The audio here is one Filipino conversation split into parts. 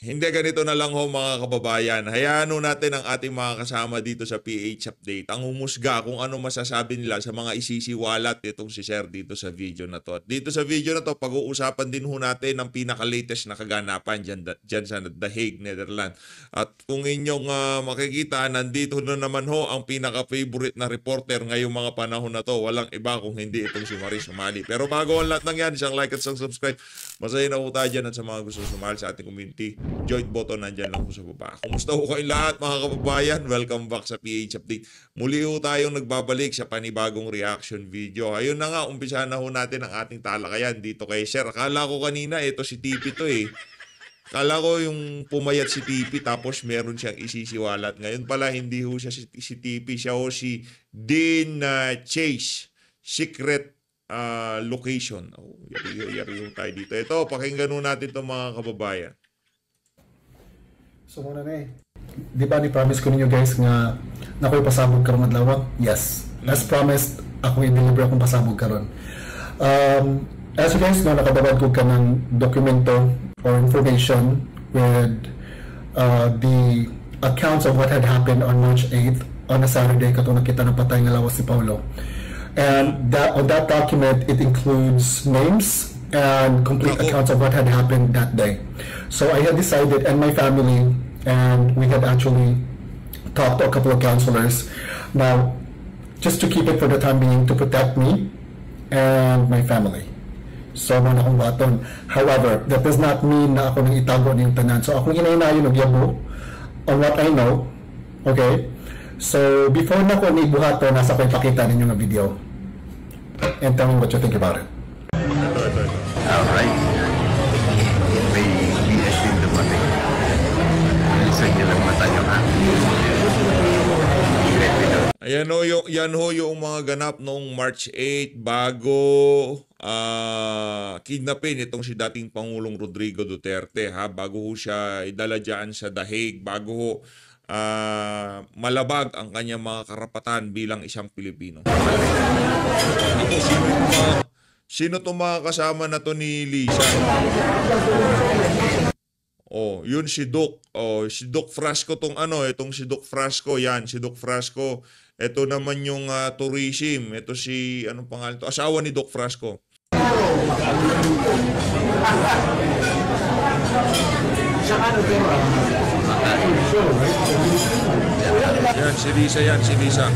Hindi, ganito na lang ho mga kababayan. Hayaan ho natin ang ating mga kasama dito sa PH Update ang humusga kung ano masasabi nila sa mga isisiwalat itong si Sir dito sa video na to. At dito sa video na to, pag-uusapan din ho natin ang pinaka-latest na kaganapan dyan sa The Hague, Netherlands. At kung inyong makikita, nandito na naman ho ang pinaka-favorite na reporter ngayong mga panahon na to. Walang iba kung hindi itong si Maris Umali. Pero bago ang lahat ng yan, isang like at isang subscribe. Masaya na po tayo dyan at sa mga gusto sumali sa ating community. Join button nandyan lang po sa baba. Kumusta po kayong lahat mga kababayan? Welcome back sa PH Update. Muli po tayong nagbabalik sa panibagong reaction video. Ayun na nga, umpisa na ho natin ang ating talakayan dito kay Sir. Akala ko kanina ito si Tipi to eh. Akala ko yung pumayat si Tipi tapos meron siyang isisiwalat. Ngayon pala hindi ho siya si Tipi. Siya ho si Dean Chase. Secret location. Oh, yari ho tayo dito. Ito, pakinggan ho natin itong mga kababayan. So muna na eh. Di ba ni-promise ko ninyo guys nga na ako'y pasabog karon adlaw? Yes. As promised, ako i-deliver akong pasabog karon. As you guys know, nakababad ko ka ng dokumento or information with the accounts of what had happened on March 8th on a Saturday katong nakita ng patay nga lawas si Paulo. And on that document, it includes names and complete accounts of what had happened that day. So I had decided, and my family, and we had actually talked to a couple of counselors. Now, just to keep it for the time being, to protect me and my family. So, mga akong baton. However, that does not mean na ako nang itago niyong tanan. So, akong hinahinayon ng yabo on what I know. Okay? So, before na ko nibuhato, nasa ko ipakita ninyo ng video. And tell me what you think about it. Alright. May BS din dumating. Isa nyo lang mata nyo ha. Yan ho yung mga ganap noong March 8 bago kidnapin itong si dating Pangulong Rodrigo Duterte ha. Bago ho siya idala dyan sa The Hague. Bago ho malabag ang kanyang mga karapatan bilang isang Pilipino. Sino itong mga kasama na to ni Lisa? Oh, yun si Doc. Oh, si Doc Frasco itong si Doc Frasco, yan, si Doc Frasco. Ito naman yung tourism. Ito si anong pangalan to? Asawa ni Doc Frasco. Yan, si Lisa.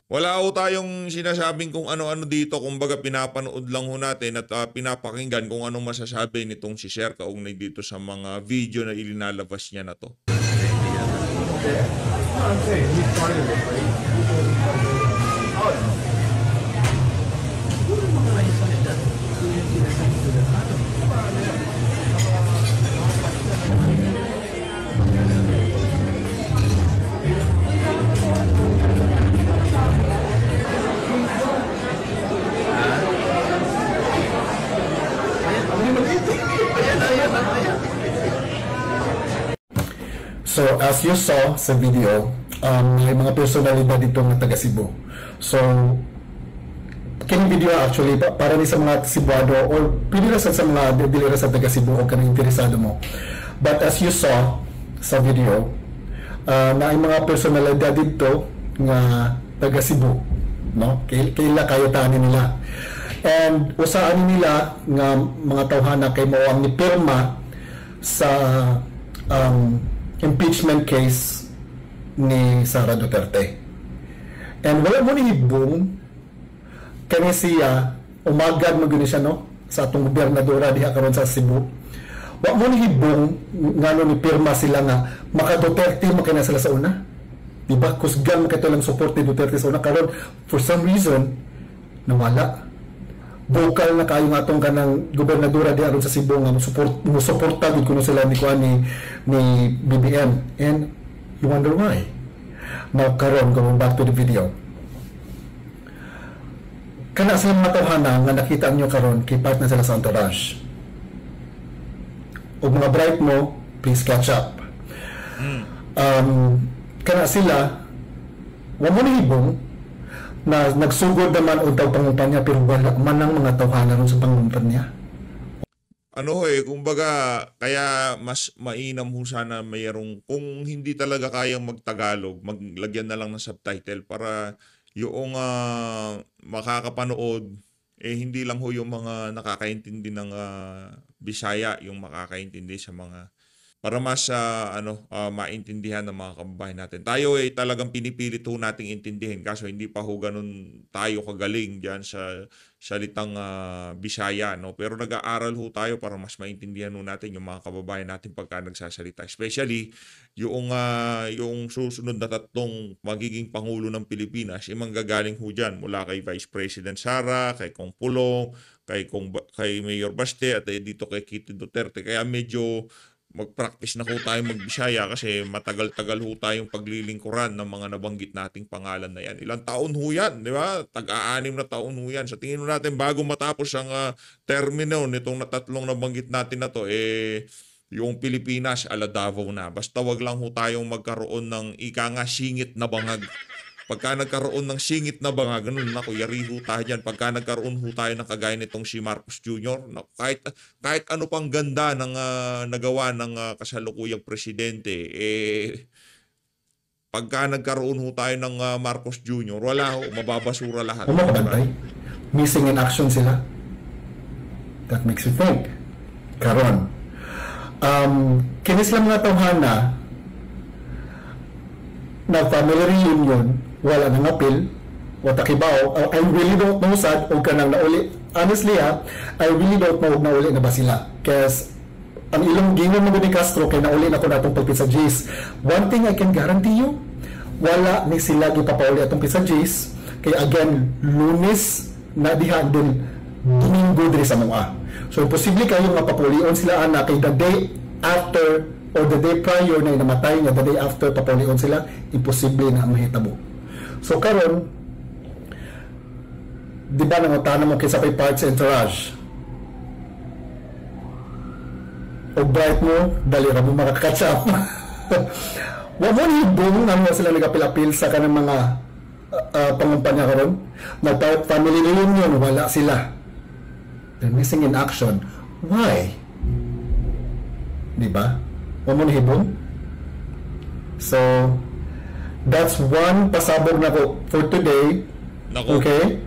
Wala ho tayong sinasabing kung ano-ano dito. Kumbaga pinapanood lang ho natin at pinapakinggan kung anong masasabi nitong si Sir kaugnay dito sa mga video na ilinalabas niya na to. So, as you saw sa video, may mga personalidad dito ng taga Cebu. So, kining video actually, para ni sa mga Cebuado or pili ra sa mga dili sa taga Cebu o kanang interesado mo. But as you saw sa video, na ay mga personalidad dito nga taga Cebu, no? Kaila kayo tanin nila. And usaan nila nga mga tawhana kay mao ang nipirma sa impeachment case ni Sara Duterte. And wala mo ni hibong kani siya umagad mo gani siya no sa atong gobernadora diha karon sa Cebu. Wa mo ni hibong ngano ni pirma sila nga maka Duterte mo kay sila sa una. Di ba kusgan mo kay lang support ni Duterte sa una karon for some reason nawala. Vocal na kayo nga itong kanang gobernadora di aron sa Cebu nga musuporta gud kuno sila ni BBM, and you wonder why. Now karon going back to the video, kana silang matawhana nga nakita nyo karon kay part na sila sa entourage o mga bright mo, please catch up. Kana sila wa mo nahibong na nagsugod naman o daw pangumpanya pero wala man ang mga tawhana ron sa pangumpanya. kumbaga, kaya mas mainam ho sana mayroong, kung hindi talaga kayang magtagalog, maglagyan na lang ng subtitle para yung makakapanood, hindi lang ho yung mga nakakaintindi ng Bisaya yung makakaintindi sa mga, para mas maintindihan ng mga kababayan natin. Tayo ay talagang pinipilit ho nating intindihin, kaso hindi pa ho ganun tayo kagaling diyan sa salitang Bisaya, no? Pero nag-aaral ho tayo para mas maintindihan ho natin yung mga kababayan natin pagka nagsasalita. Especially yung susunod na tatlong magiging pangulo ng Pilipinas, manggagaling ho diyan mula kay Vice President Sara, kay Kong Pulong, kay Mayor Baste, at dito kay Kitty Duterte. Kaya medyo mag-practice na ho tayo mag-Bisaya kasi matagal-tagal ho tayong paglilingkuran ng mga nabanggit nating pangalan na yan. Ilang taon ho yan, di ba? Tag-aanim na taon ho yan. Sa tingin natin, bago matapos ang termino nitong tatlong nabanggit natin na to, yung Pilipinas ala Davao na. Basta wag lang ho tayong magkaroon ng ika nga singit na bangag. Pagka nagkaroon ng singit na bangag, ganun na, yari ho tayo dyan. Pagka nagkaroon ho tayo ng kagaya nitong si Marcos Jr., kahit ano pang ganda ng nagawa ng kasalukuyang presidente, pagka nagkaroon ho tayo ng Marcos Jr., wala ho, mababasura lahat. Umabantay. Missing in action sila. That makes you think. Karon. Kinis lang mga tawhana na family reunion, wala nang apil, o takibaw. I really don't know sad o kanang nauli. Honestly I really don't know nauli na ba sila. Kasi ang ilang gingon mo ni Castro kay nauli na ko natong pagpisa G's. One thing I can guarantee you, wala ni sila gipapauli atong pisa G's. Kaya again, Lunes na diha din Domingo diri sa mga. So posible kayo nga papulion sila ana kay the day after or the day prior na namatay nga the day after papulion sila, imposible na mahitabo. So karon, di ba nangutana mo kaysa kay Parts Entourage? O bright mo, dali ra mo makakatch up. Wa mo ni bung nang sila nagapil-apil sa kanang mga pangumpanya karon. Nag-family reunion, wala sila. They're missing in action. Why? Di ba? Wa mo ni hibong? So, that's one pasabog na ko for today. Nako. Okay?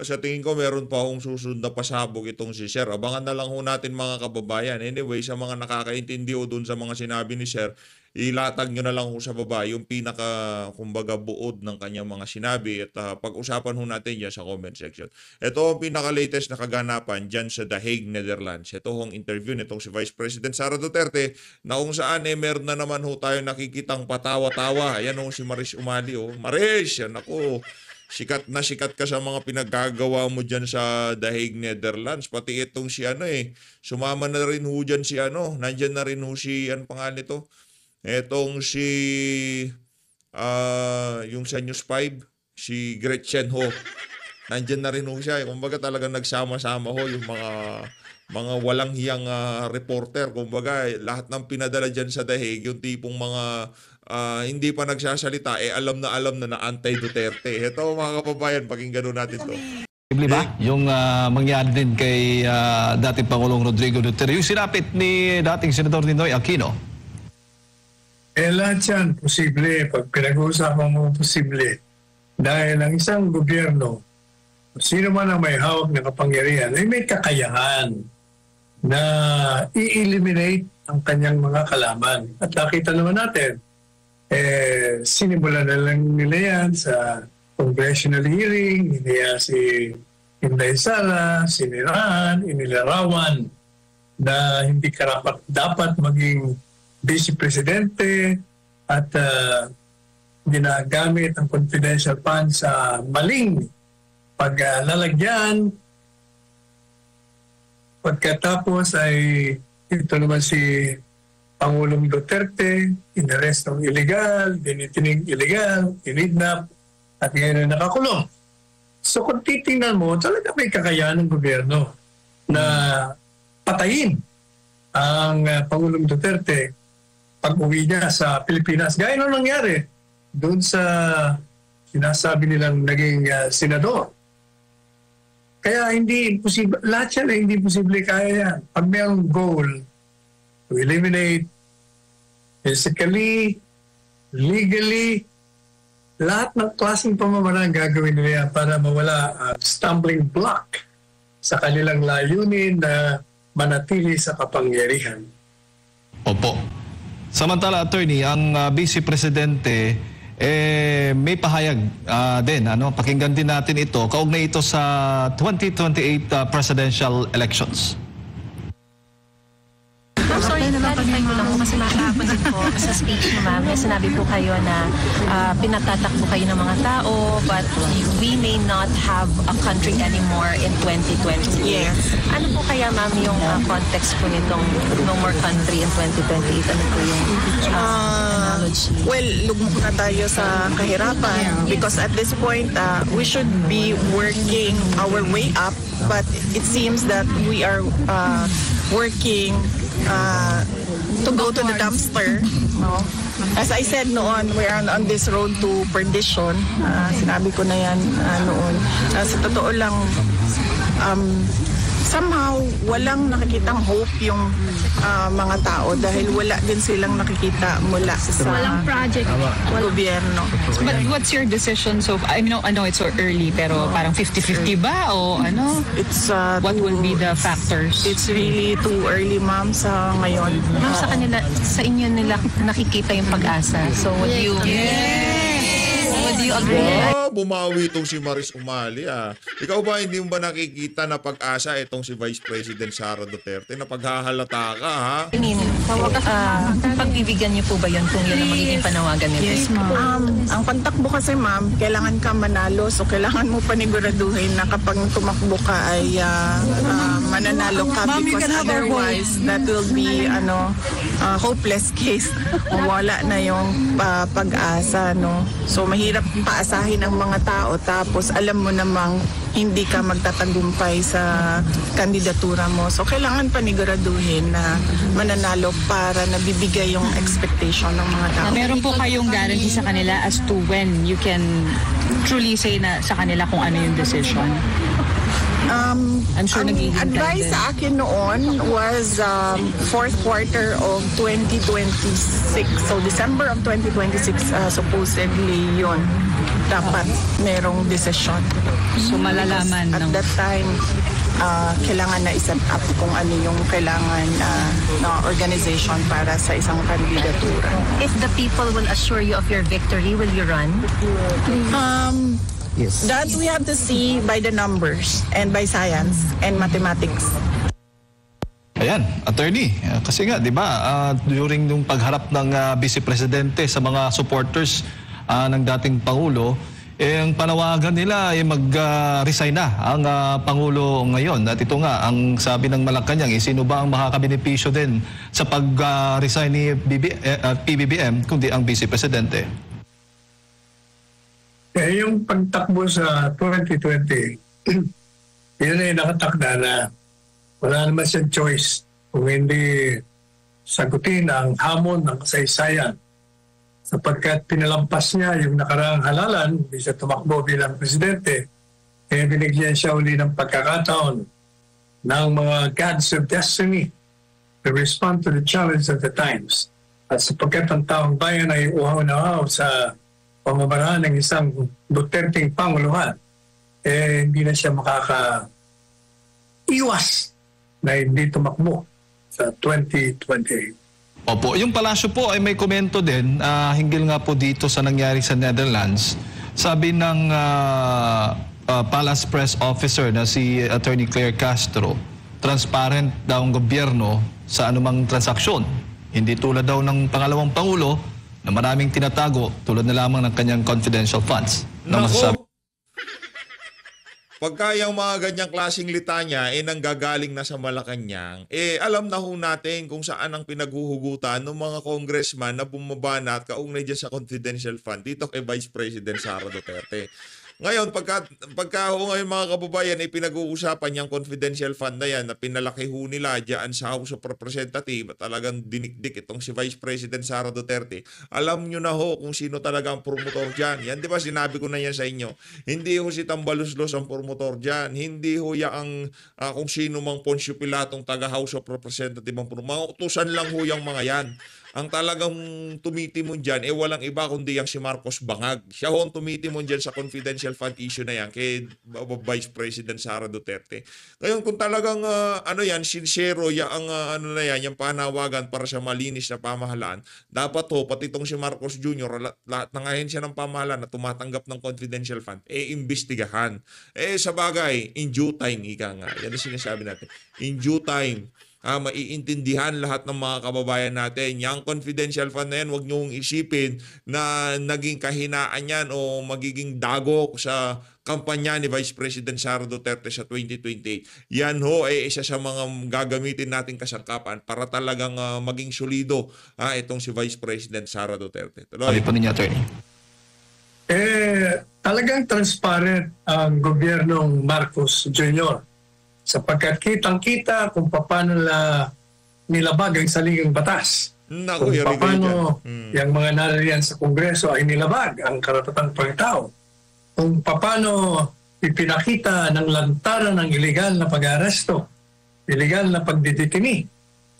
Sa tingin ko, meron pa akong susunod na pasabog itong si Sir. Abangan na lang ho natin mga kababayan. Anyway, sa mga nakakaintindi o dun sa mga sinabi ni Sir, ilatag nyo na lang ho sa baba yung pinaka, kumbaga, buod ng kanyang mga sinabi at pag-usapan ho natin yan sa comment section. Ito ang pinaka-latest na kaganapan dyan sa The Hague, Netherlands. Ito ang interview nitong si Vice President Sara Duterte na kung saan meron na naman ho tayo nakikitang patawa-tawa. Ayan ho si Maris Umali. Maris, yan ako. Sikat na sikat ka sa mga pinagagawa mo dyan sa The Hague, Netherlands. Pati itong si sumama na rin ho dyan si nandyan na rin ho si, pangalan nito? Etong si, yung sa News 5, si Gretchen ho. Nandyan na rin ho siya. Kumbaga talagang nagsama-sama ho yung mga walang hiyang reporter. Kumbaga lahat ng pinadala dyan sa The Hague, yung tipong mga hindi pa nagsasalita, alam na anti-Duterte. Ito mga kababayan, pakinggan natin to. Posible ba? Yung mangyari din kay dating Pangulong Rodrigo Duterte, yung sinapit ni dating Senador Ninoy Aquino? Lahat yan, posible. Pag pinag-uusapan mo, posible. Dahil ang isang gobyerno, sino man ang may hawak na kapangyarihan, ay may kakayahan na i-eliminate ang kanyang mga kalaban. At nakita naman natin, sinimulan na lang nila yan sa congressional hearing, iniya si Inday Sara, siniraan, inilarawan na hindi karapat dapat maging Vice Presidente at ginagamit ang confidential funds sa maling paglalagyan. Pagkatapos ay ito naman si Pangulong Duterte, inarestong illegal, dinitinig illegal, kinidnap, at ngayon ay nakakulong. So kung titingnan mo, talaga may kakayahan ng gobyerno na patayin ang Pangulong Duterte pag-uwi niya sa Pilipinas. Gaya nang nangyari doon sa sinasabi nilang naging senador. Kaya hindi imposible. Lahat yan ay hindi posible kaya yan. Pag mayroong goal to eliminate physically, legally, lahat ng klaseng pamamaraan gagawin nila yan para mawala stumbling block sa kanilang layunin na manatili sa kapangyarihan. Opo. Samantala, attorney, ang Vice Presidente may pahayag din. Pakinggan din natin ito. Kaugnay ito sa 2028 presidential elections. I'm sorry, clarify ko lang po kasi makakapon din po sa speech ni ma'am. May sinabi po kayo na pinatatakbo kayo ng mga tao but we may not have a country anymore in 2028. Yes. Ano po kaya ma'am yung context po nitong no more country in 2028? Ano po yung analogy? Well, lugmok na tayo sa kahirapan because at this point, we should be working our way up but it seems that we are working to go to the dumpster. No? As I said noon, we are on this road to perdition. Sinabi ko na yan noon. Sa totoo lang, somehow walang nakikitang hope yung mga tao dahil wala din silang nakikita mula sa Walang project. gobyerno. But what's your decision? So, I know it's so early, pero parang 50-50 ba? O ano? It's What will be the factors? It's really too early, ma'am, sa ngayon. Ma'am, sa inyo nila nakikita yung pag-asa. So would you agree? Bumawi itong si Maris Umali Ikaw ba hindi mo ba nakikita na pag-asa itong si Vice President Sara Duterte na paghahalata ka I mean, pagbibigyan niyo po ba yun kung yun ang magiging panawagan nila? Yes, ma'am. Ang pagtakbo kasi, ma'am, kailangan ka manalo. So, kailangan mo paniguraduhin na kapag tumakbo ka ay mananalo ka because otherwise that will be hopeless case. Wala na yung pag-asa, no? So, mahirap paasahin ang mga tao tapos alam mo namang hindi ka magtatagumpay sa kandidatura mo. So, kailangan paniguraduhin na mananalo para nabibigay yung expectation ng mga tao. Meron po kayong guarantee sa kanila as to when you can truly say na sa kanila kung ano yung decision? I'm sure Ang naghihintay advice din. sa akin noon was fourth quarter of 2026. So, December of 2026, supposedly yun. Dapat merong decision. So, malalaman At ng... that time, kailangan na i-set up kung ano yung kailangan na organization para sa isang kandidatura. If the people will assure you of your victory, will you run? That we have to see by the numbers and by science and mathematics. Ayan, attorney. Kasi nga, di ba, during nung pagharap ng Vice Presidente sa mga supporters ng dating Pangulo, ang panawagan nila ay mag-resign na ang Pangulo ngayon. At ito nga, ang sabi ng Malacanang, sino ba ang makakabenepisyo din sa pag-resign ni PBBM kundi ang Vice Presidente? Yung pagtakbo sa 2020, yun ay nakatakda na wala naman siyang choice kung hindi sagutin ang hamon ng kasaysayan sapagkat pinalampas niya yung nakaraang halalan, hindi siya tumakbo bilang presidente, kaya binigyan siya uli ng pagkakataon ng mga gods of destiny to respond to the challenge of the times. At sapagkat ang taong bayan ay uhaw na uhaw sa pamamaraan ng isang Duterteng Panguluhan, hindi na siya makaka-iwas na hindi tumakbo sa 2028. Opo, yung palasyo po ay may komento din hinggil nga po dito sa nangyari sa Netherlands. Sabi ng Palace Press Officer na si Attorney Claire Castro, transparent daw ang gobyerno sa anumang transaksyon. Hindi tulad daw ng pangalawang Pangulo na maraming tinatago tulad na lamang ng kanyang confidential funds. Nako! Pagka yung mga ganyang klaseng litanya nanggagaling na sa Malacanang, alam na ho natin kung saan ang pinaghuhugutan ng mga congressman na bumaba na at kaugnay dyan sa confidential fund dito kay Vice President Sara Duterte. Ngayon, pagka ho ngayon mga kababayan, ay pinag-uusapan yung confidential fund na yan na pinalaki ho nila dyan sa House of Representatives, talagang dinikdik itong si Vice President Sara Duterte. Alam nyo na ho kung sino talaga ang promotor dyan. Yan, di ba, sinabi ko na yan sa inyo. Hindi ho si Tambaluslos ang promotor dyan. Hindi ho ang kung sino mang Poncio Pilatong taga House of Representatives ang promotor. Mga utusan lang ho yung mga yan. Ang talagang tumitimon dyan, walang iba kundi yung si Marcos Bangag. Siya ho ang tumitimon dyan sa confidential fund issue na yan kay Vice President Sara Duterte. Ngayon, kung talagang sincero yung panawagan para sa malinis na pamahalaan, dapat ho, pati itong si Marcos Jr., lahat ng ahensya ng pamahalaan na tumatanggap ng confidential fund, imbestigahan. Sa bagay, in due time, ika nga. Yan ang sinasabi natin. In due time, maiintindihan lahat ng mga kababayan natin. Yung confidential fund na yan, huwag niyong isipin na naging kahinaan yan o magiging dagok sa kampanya ni Vice President Sara Duterte sa 2028. Yan ho ay isa sa mga gagamitin nating kasangkapan para talagang maging solido itong si Vice President Sara Duterte. Sabi po ninyo, Attorney. Talagang transparent ang gobyernong Marcos Jr. sapagkat kitang-kita kung paano nilabag ang saligang batas. Kung paano yung mga naririyan sa Kongreso ay nilabag ang karapatang pagtao. Kung paano ipinakita ng lantaran ng ilegal na pag-aresto, ilegal na pagdidetini,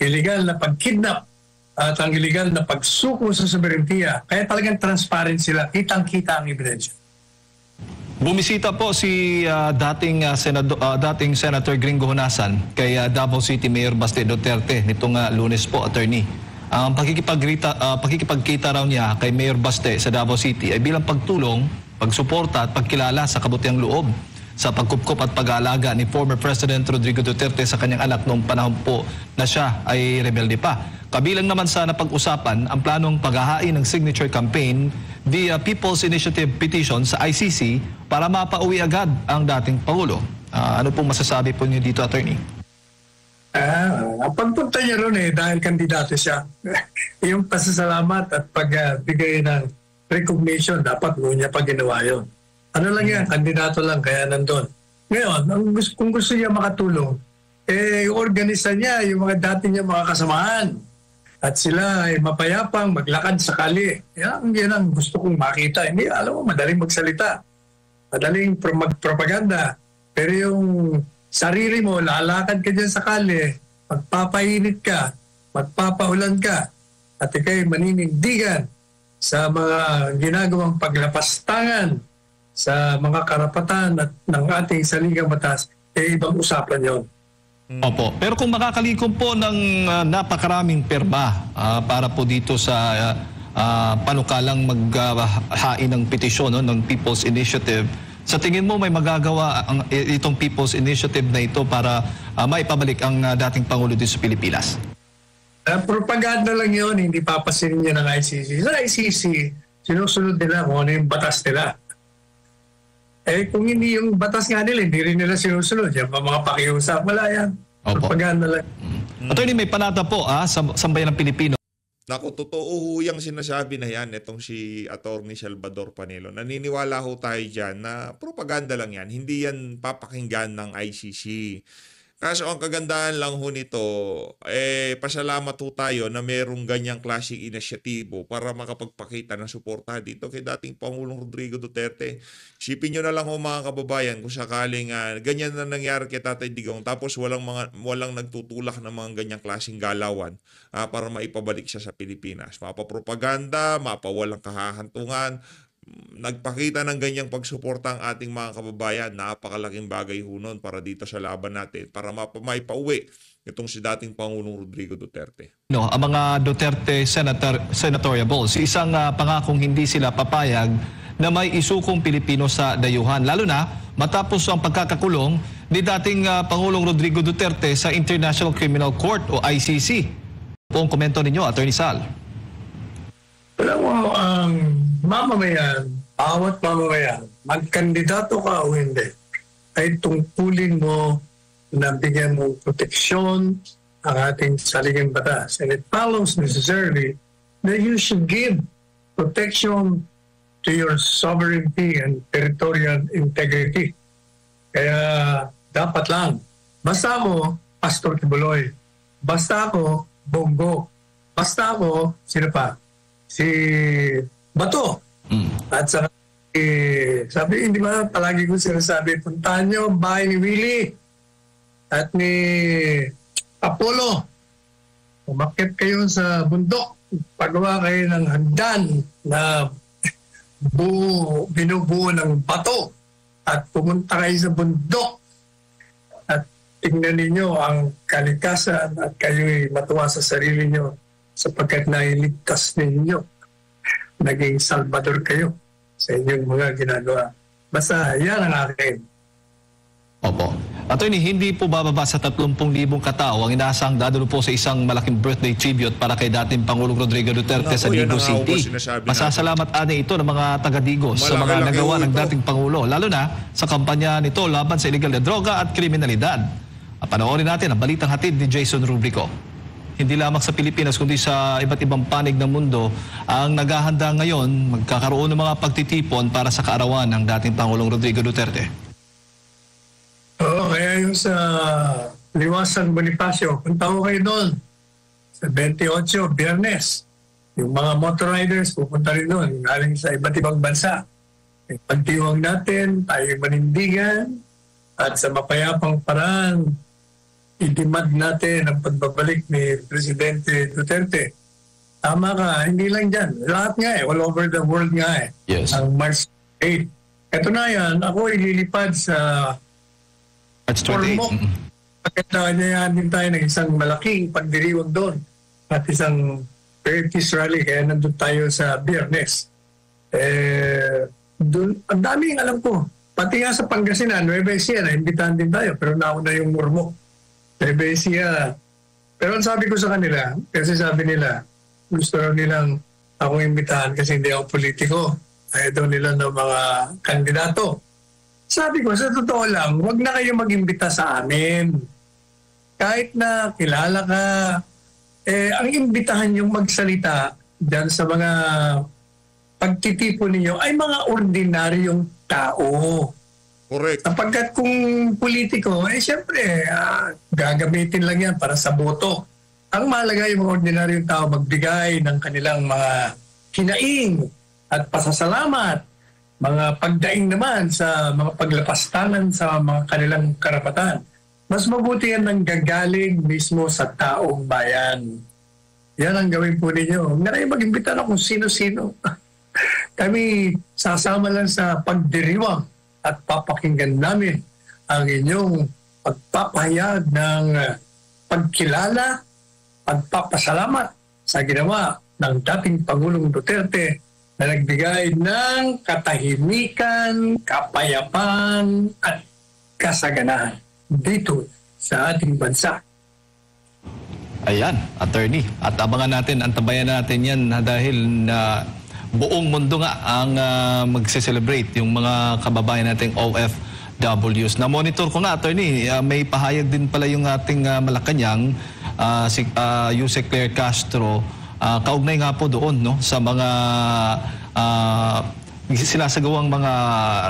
ilegal na pagkidnap, at ang ilegal na pagsuko sa soberentiya. Kaya talagang transparent sila. Kitang-kita ang ebidensya. Bumisita po si dating Senator Gringo Honasan kay Davao City Mayor Baste Duterte nitong Lunes po, Attorney. Ang pakikipagkita raw niya kay Mayor Baste sa Davao City ay bilang pagtulong, pagsuporta at pagkilala sa kabutiang loob sa pagkupkop at pag-aalaga ni former President Rodrigo Duterte sa kanyang anak noong panahon po na siya ay rebelde pa. Kabilang naman sa napag-usapan ang planong paghahain ng signature campaign via People's Initiative Petition sa ICC para mapauwi agad ang dating Pangulo. Ano pong masasabi po niyo dito, Attorney? Ang pagpunta niya ron dahil kandidato siya. Yung pasasalamat at pagbigay ng recognition, dapat mo niya pa ginawa yun. Ano lang yan, kandidato lang, kaya nandun. Ngayon, kung gusto niya makatulong, organisa niya yung mga dati niya mga kasamahan. At sila ay mapayapang maglakad sa kali. Yan ang gusto kong makita. Hindi, alam mo, madaling magsalita. Madaling magpropaganda. Pero yung sarili mo, lalakad ka dyan sa kali, magpapainit ka, magpapaulan ka, at ikay maninindigan sa mga ginagawang paglapastangan sa mga karapatan at ng ating saligang batas, ibang usapan yon. Opo. Pero kung makakalikom po ng napakaraming perma para po dito sa panukalang maghain ng petisyon ng People's Initiative, sa tingin mo may magagawa itong People's Initiative na ito para maipabalik ang dating Pangulo dito sa Pilipinas? Propaganda lang yun, hindi papasinin niya ng ICC. Sa ICC, sinusunod nila kung ano yung batas nila. Kung hindi yung batas nga nila, hindi rin nila sinusunod. Yan pa mga pakiusap, wala yan. Opo. Propaganda lang. Attorney, may panata po sa sambayan ng Pilipino. Naku, totoo ho yung sinasabi na yan, itong si Atty. Salvador Panelo. Naniniwala ho tayo dyan na propaganda lang yan. Hindi yan papakinggan ng ICC. Kaso ang kagandahan lang ho nito, pasalamat ho tayo na merong ganyang klaseng inisyatibo para makapagpakita ng suporta dito kay dating Pangulong Rodrigo Duterte. Isipin nyo na lang ho mga kababayan kung sakaling ganyan na nangyari kay Tatay Digong tapos walang nagtutulak ng mga ganyang klaseng galawan para maipabalik siya sa Pilipinas. Mapapropaganda, mapawalang kahahantungan, nagpakita ng ganyang pagsuporta ang ating mga kababayan, napakalaking bagay ho nun para dito sa laban natin, para maipauwi itong si dating Pangulong Rodrigo Duterte. Ang mga Duterte senatorial balls, isang pangakong hindi sila papayag na may isukong Pilipino sa dayuhan, lalo na matapos ang pagkakakulong ni dating Pangulong Rodrigo Duterte sa International Criminal Court o ICC. Po ang komento ninyo, Attorney Sal. Alam mo, mamamayan, bawat mamamayan, magkandidato ka o hindi, ay tungkulin mo na bigyan mo proteksyon ang ating saligang batas. And it follows necessarily that you should give protection to your sovereignty and territorial integrity. Kaya dapat lang. Basta ako, Pastor Kibuloy. Basta ako, Bongo. Basta ako, sino pa? Si Bato. At saka, sabi, hindi ba, palagi ko sinasabi, puntahan nyo ang bahay ni Willie at ni Apollo. Umakyat kayo sa bundok. Pagawa kayo ng hagdan na binubuo ng bato at pumunta kayo sa bundok at tingnan ninyo ang kalikasan at kayo'y matuwa sa sarili nyo sapagkat nailigtas ninyo. Naging salvador kayo sa inyong mga ginagawa. Basta yan ang akin. Opo. Attorney, hindi po bababa sa 30,000 katao ang inaasang dadalo po sa isang malaking birthday tribute para kay dating Pangulong Rodrigo Duterte sa Digos City. Masasalamat ani ito ng mga taga-Digos sa mga nagawa ng dating Pangulo, lalo na sa kampanya nito laban sa illegal na droga at kriminalidad. Panoorin natin ang balitang hatid ni Jason Rubrico. Hindi lamang sa Pilipinas kundi sa iba't ibang panig ng mundo ang naghahanda ngayon magkakaroon ng mga pagtitipon para sa kaarawan ng dating Pangulong Rodrigo Duterte. Oo, kaya yung sa Liwasan Bonifacio, punta ko kayo doon sa 28, Biyernes. Yung mga motor riders pupunta rin doon galing sa iba't ibang bansa. Pagdiwang natin, tayo manindigan at sa mapayapang paraan idimad natin ang pagbabalik ni Presidente Duterte. Tama ka, hindi lang dyan. Lahat nga all over the world nga Yes. Ang March 8. Ito na yan, ako ililipad sa March 28. Ormoc. Pagkatanya din tayo ng isang malaking pagdiriwang doon at isang Pertis rally kaya nandun tayo sa Biyernes. Doon, ang daming alam ko. Pati nga sa Pangasinan, Nueva Ecija, naimbitahan din tayo pero nauna yung Ormoc. Nueva Ecija. Pero ang sabi ko sa kanila, kasi sabi nila, gusto raw nilang akong imbitahan kasi hindi ako politiko. Ayaw daw nila ng mga kandidato. Sabi ko, sa totoo lang, huwag na kayo mag-imbita sa amin. Kahit na kilala ka, ang imbitahan yung magsalita dyan sa mga pagtitipon ninyo ay mga ordinaryong tao. Correct. Sapagkat kung politiko, siyempre, gagamitin lang yan para sa boto. Ang mahalaga yung mga ordinaryong tao magbigay ng kanilang mga hinaing at pasasalamat, mga pagdaing naman sa mga paglapastangan sa mga kanilang karapatan. Mas mabuti yan nang gagaling mismo sa taong bayan. Yan ang gawin po ninyo. Huwag na kayo mag-imbita na kung sino-sino. Kami sasama lang sa pagdiriwang at papakinggan namin ang inyong pagpapahayag ng pagkilala, pagpapasalamat sa ginawa ng dating Pangulong Duterte na nagbigay ng katahimikan, kapayapaan at kasaganahan dito sa ating bansa. Ayan, attorney. At abangan natin, antabayan natin yan dahil na buong mundo nga ang magse-celebrate yung mga kababayan nating OFWs. Na-monitor ko nga, attorney, may pahayag din pala yung ating Malacanang, si Yusek Claire Castro, kaugnay nga po doon no sa mga sinasagawang mga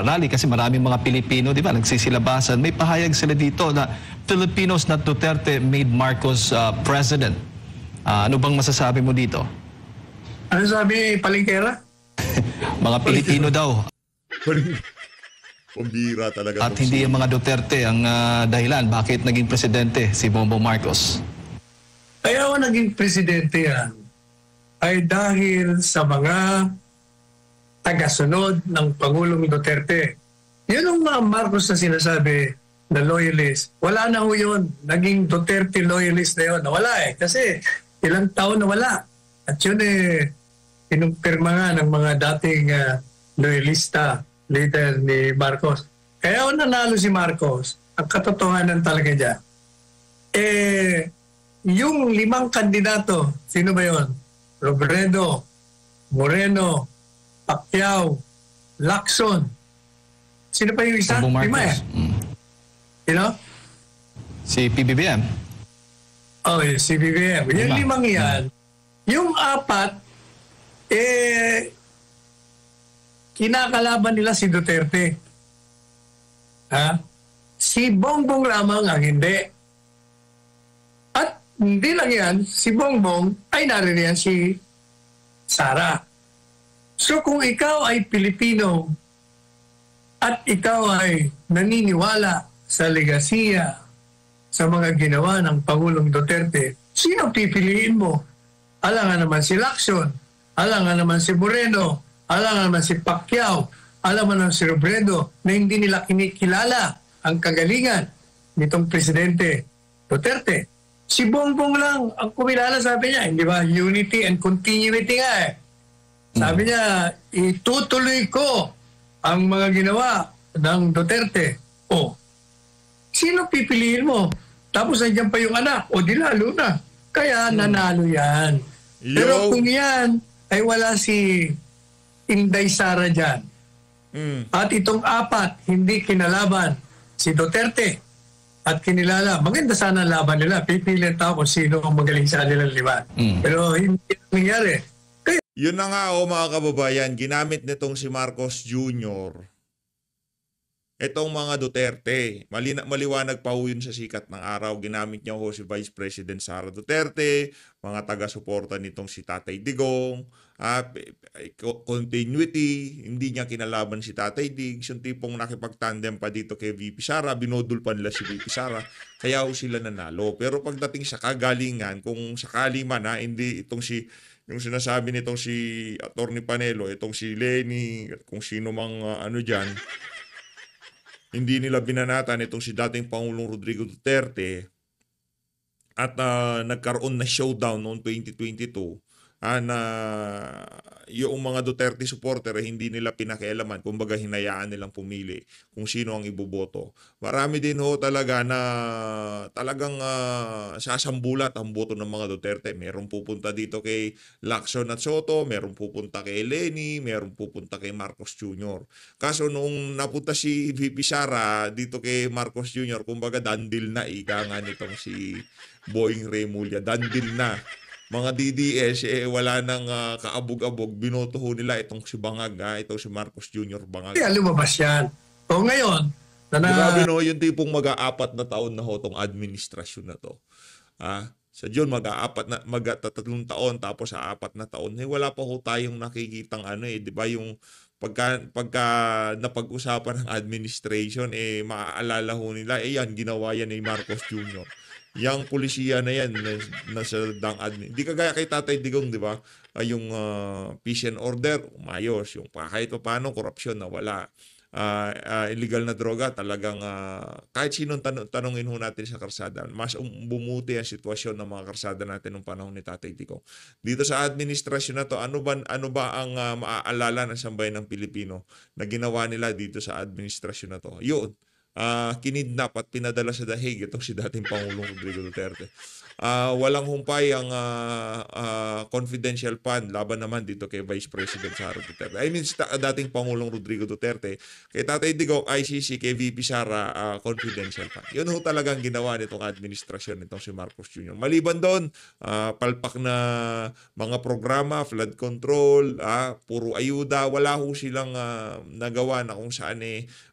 rally kasi maraming mga Pilipino, di ba, nagsisilabasan. May pahayag sila dito na Filipinos not Duterte made Marcos president. Ano bang masasabi mo dito? Ano sabi, Palingkera? Mga Pilipino daw. Pambira talaga. At hindi yung mga Duterte ang dahilan bakit naging presidente si Bongbong Marcos. Kaya ako naging presidente yan ay dahil sa mga tagasunod ng Pangulong Duterte. Yun ang mga Marcos na sinasabi na loyalist. Wala na ho yun. Naging Duterte loyalist na yun. Nawala kasi ilang taon nawala. At yun pinumpirma nga ng mga dating loyalista leader ni Marcos. Kaya nanalo si Marcos, ang katotohanan talaga dyan, yung 5 kandidato, sino ba yun? Robredo, Moreno, Pacquiao, Lacson. Sino pa yung isa? 5 You know? Si PBBM. Oh, si PBBM. Yung 5 yan, yung 4, kinakalaban nila si Duterte. Ha? Si Bongbong lamang ang hindi. At hindi lang yan, si Bongbong ay nariyan si Sara. So kung ikaw ay Pilipino at ikaw ay naniniwala sa legasiya sa mga ginawa ng Pangulong Duterte, sino pipiliin mo? Alangan naman si Lacson, alangan naman si Moreno, alangan naman si Pacquiao, alangan naman si Robredo na hindi nila kinikilala ang kagalingan nitong Presidente Duterte. Si Bongbong lang ang kumilala, sabi niya, hindi ba? Unity and continuity nga eh. Sabi niya, itutuloy ko ang mga ginawa ng Duterte. O, sino pipiliin mo? Tapos nandiyan pa yung anak. O, di lalo na. Kaya nanalo yan. Pero kung yan ay wala si Inday Sara dyan, at itong apat hindi kinalaban si Duterte at kinilala, maganda sana ang laban nila. Pipili tao kung sino ang magaling sa kanilang liban. Pero hindi nangyari. Yun na nga mga kababayan, ginamit nitong si Marcos Jr. Itong mga Duterte. Maliwanag pa ho yun sa sikat ng araw. Ginamit niya ho si Vice President Sara Duterte, mga taga-suporta nitong si Tatay Digong, continuity, hindi niya kinalaban si Tatay Diggs, yung tipong nakipagtandem pa dito kay VP Sara, binodul pa nila si VP Sara, kaya ho sila nanalo. Pero pagdating sa kagalingan, kung sakali man hindi itong yung sinasabi nitong si Atty. Panelo, itong si Lenny, kung sino mang dyan, hindi nila binanatan itong si dating Pangulong Rodrigo Duterte at nagkaroon na showdown noong 2022 na yung mga Duterte supporter hindi nila pinakialaman, kumbaga hinayaan nilang pumili kung sino ang iboboto. Marami din ho talaga na talagang sasambulat ang boto ng mga Duterte. Merong pupunta dito kay Lacson at Soto, merong pupunta kay Lenny, merong pupunta kay Marcos Jr. Kaso nung napunta si VP Sara dito kay Marcos Jr., kumbaga dandil na, ika nga nitong si Boying Remulla, dandil na. Mga DDS, wala nang kaabog-abog, binoto ho nila itong si Bangag, itong si Marcos Jr. Bangag. Kaya lumabas yan. O ngayon, grabe no, yung tipong mag-aapat na taon na ho itong administrasyon na to. Sa June, mag-3 taon, tapos sa 4 na taon, wala pa ho tayong nakikitang di ba yung pagka napag-usapan ng administration, maaalala ho nila, yan, ginawa yan ni Marcos Jr. Yang pulisiya na yan nasa dang admin. Hindi kagaya kay Tatay Digong, di ba? Yung peace and order, umayos. Yung kahit pa paano, korupsyon na wala. Illegal na droga, talagang kahit sinong tanongin ho natin sa karsada, mas bumuti ang sitwasyon ng mga karsada natin nung panahon ni Tatay Digong. Dito sa administrasyon na to, ano ba ang maaalala ng sambayan ng Pilipino na ginawa nila dito sa administrasyon na to? Yun. Kinidnap at pinadala sa dahig itong si dating Pangulong Rodrigo Duterte. Walang humpay ang confidential fund laban naman dito kay Vice President Sara Duterte. I mean, dating Pangulong Rodrigo Duterte, kay Tatay Digong, ICC, kay VP Sara, confidential fund. Yun ho talagang ginawa nitong administrasyon nitong si Marcos Jr. Maliban doon, palpak na mga programa, flood control, puro ayuda, wala ho silang nagawa na kung saan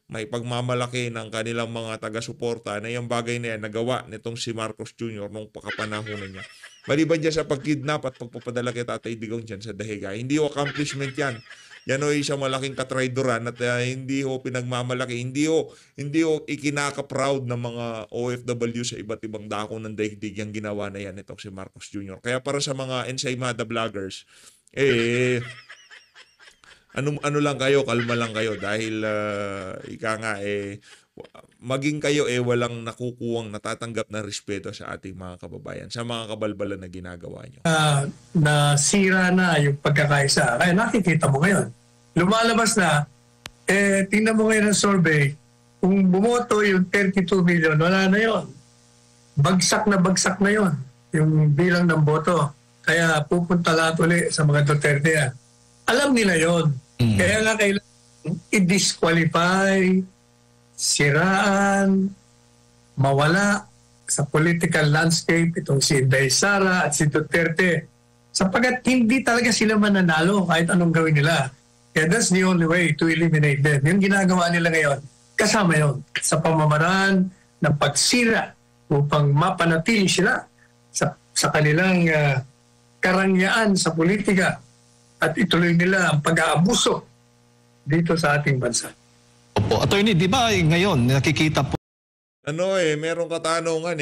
may pagmamalaki ng kanilang mga taga-suporta na yung bagay na yan nagawa nitong si Marcos Jr. nung pakapanahonan niya. Maliban dyan sa pagkidnap at pagpapadala kay Tatay Digong dyan sa dahiga, hindi ho accomplishment yan. Yan ho isang malaking katraidoran at hindi ho pinagmamalaki, hindi ho ikinaka-proud ng mga OFW sa iba't ibang dako ng daigdig yung ginawa na yan itong si Marcos Jr. Kaya para sa mga ensaymada vloggers, ano lang kayo, kalma lang kayo dahil maging kayo walang nakukuwang natatanggap na respeto sa ating mga kababayan, sa mga kabalbalan na ginagawa nyo. Nasira na yung pagkakaisa. Kaya nakikita mo ngayon. Lumalabas na, tingnan mo ngayon ang survey, kung bumoto yung 32 million, wala na yon. Bagsak na yon, yung bilang ng boto. Kaya pupunta lahat ulit sa mga Duterte yan. Alam nila yon. Kaya nga kailangan i-disqualify, siraan, mawala sa political landscape itong si Inday Sara at si Duterte sapagkat hindi talaga sila mananalo kahit anong gawin nila. Kaya that's the only way to eliminate them. Yung ginagawa nila ngayon, kasama yon sa pamamaraan ng pagsira upang mapanatili sila sa kanilang karangyaan sa politika at ituloy nila ang pag-aabuso dito sa ating bansa. Opo, attorney, di ba ngayon nakikita po Merong katanungan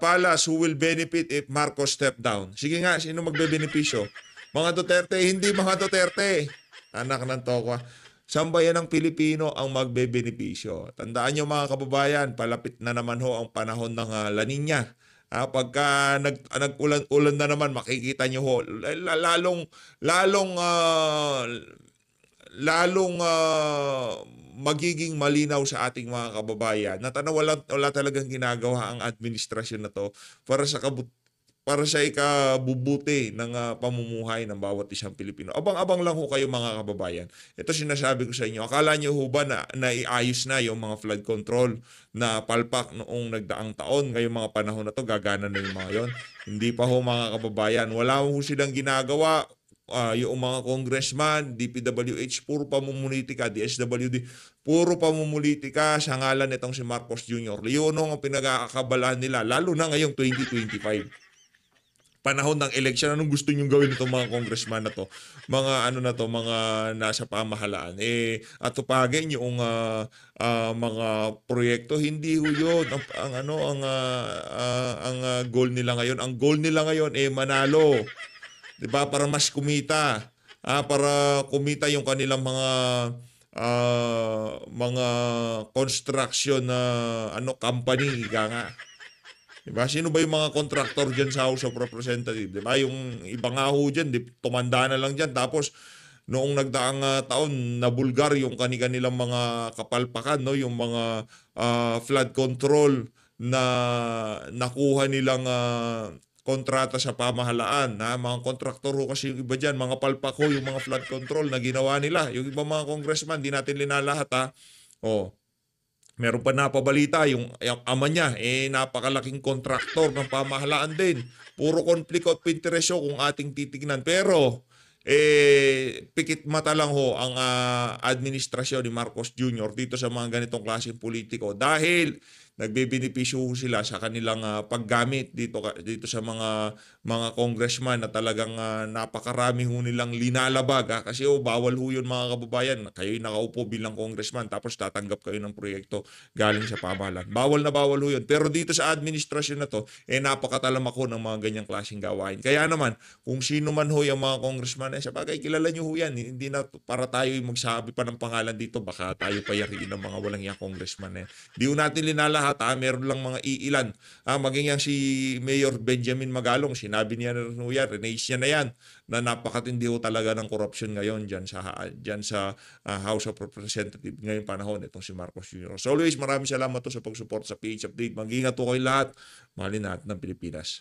Palas, who will benefit if Marcos step down? Sige nga, sino magbebenepisyo? Mga Duterte, hindi mga Duterte. Anak ng tokwa. Sambayan ng Pilipino ang magbebenepisyo. Tandaan nyo mga kababayan, palapit na naman ho ang panahon ng La Nina. Pagka nag-ulan-ulan na naman, makikita nyo ho, lalong magiging malinaw sa ating mga kababayan na wala talagang ginagawa ang administrasyon na to para sa ikabubuti ng pamumuhay ng bawat isang Pilipino. Abang-abang lang ho kayo mga kababayan. Ito sinasabi ko sa inyo. Akala nyo ho ba na naiayos na yung mga flood control na palpak noong nagdaang taon? Ngayong mga panahon na to, gagana na yung mga yon? Hindi pa ho mga kababayan. Wala ho silang ginagawa. Yung mga congressman, DPWH, puro pamumulitika, DSWD, puro pamumulitika sa ngalan nitong si Marcos Jr. Yun ang pinag-aakabalaan nila, lalo na ngayong 2025. Panahon ng election, anong gusto nyong gawin itong mga congressman na to? Mga mga nasa pamahalaan. At tupagin yung mga proyekto, hindi ho yun. Ang goal nila ngayon. Ang goal nila ngayon manalo. Diba? Para mas kumita. Para kumita yung kanilang mga construction na company, nga. Diba? Sino ba yung mga contractor dyan sa House of Representatives? Diba? Yung iba nga ho dyan, tumanda na lang dyan. Tapos, noong nagdaang taon, nabulgar yung kanilang mga kapalpakan, no? Yung mga flood control na nakuha nilang kontrata sa pamahalaan. Mga kontraktor ho kasi yung iba dyan, mga palpak ho, yung mga flood control na ginawa nila. Yung iba mga congressman, di natin linalahat meron pa napabalita, yung ama niya, napakalaking kontraktor ng pamahalaan din. Puro conflict of interest kung ating titignan. Pero, pikit mata lang ho ang administrasyon ni Marcos Jr. dito sa mga ganitong klaseng politiko. Dahil nagbebenepisyo sila sa kanilang paggamit dito sa mga congressman na talagang napakarami ho nilang linalabag. Kasi bawal ho yun mga kababayan. Kayo'y nakaupo bilang congressman tapos tatanggap kayo ng proyekto galing sa pamahalaan. Bawal na bawal ho yun. Pero dito sa administrasyon na to, napakatalamak ho ng mga ganyang klaseng gawain. Kaya naman, kung sino man ho yung mga congressman, sa bagay, kilala nyo ho yan. Hindi na para tayo magsabi pa ng pangalan dito, baka tayo payariin ng mga walang yung congressman. Di ho natin linalahat. Meron lang mga iilan. Maging yan si Mayor Benjamin Magalong, sinabi niya na rin yan, release niya na yan, na napakatindi ho talaga ng korupsyon ngayon dyan sa House of Representatives ngayong panahon itong si Marcos Jr. So always, maraming salamat sa pag-support sa PH Update. Mag-ingat po kayo lahat. Mahalin natin ng Pilipinas.